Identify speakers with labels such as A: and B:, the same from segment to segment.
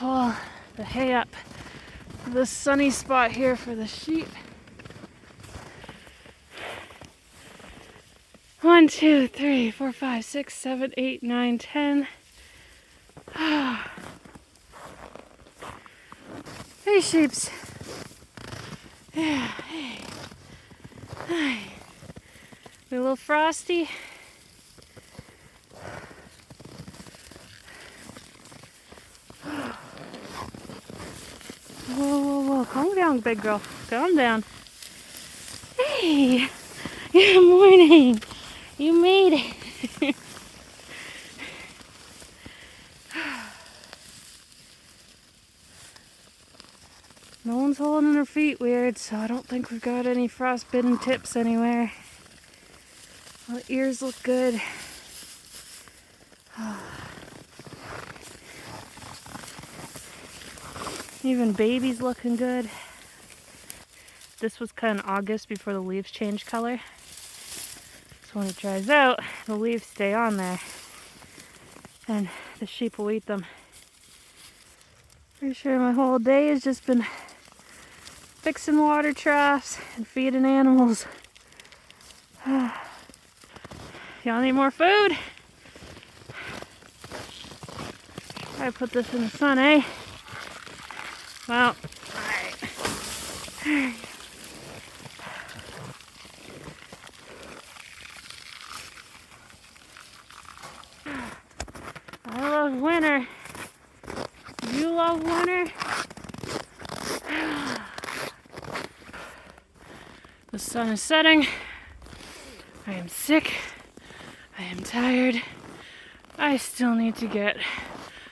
A: pull the hay up to this sunny spot here for the sheep. 1, 2, 3, 4, 5, 6, 7, 8, 9, 10. Hey, sheeps. Yeah, hey. Hi. We a little frosty. Whoa. Calm down, big girl. Calm down. Hey. Good morning. You made it. No one's holding her feet weird, so I don't think we've got any frostbitten tips anywhere. Well, the ears look good. Even baby's looking good. This was kind of August before the leaves change color. So when it dries out, the leaves stay on there. And the sheep will eat them. Pretty sure my whole day has just been fixing water troughs and feeding animals. Y'all need more food? Try to put this in the sun, eh? Well, alright. I love winter. You love winter? The sun is setting. I am sick. I am tired. I still need to get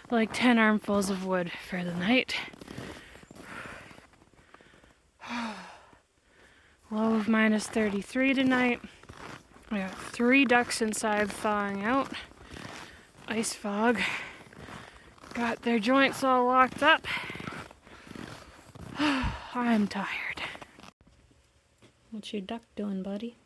A: like 10 armfuls of wood for the night. Low of minus 33 tonight. I got 3 ducks inside thawing out. Ice fog. Got their joints all locked up. I'm tired. What's your duck doing, buddy?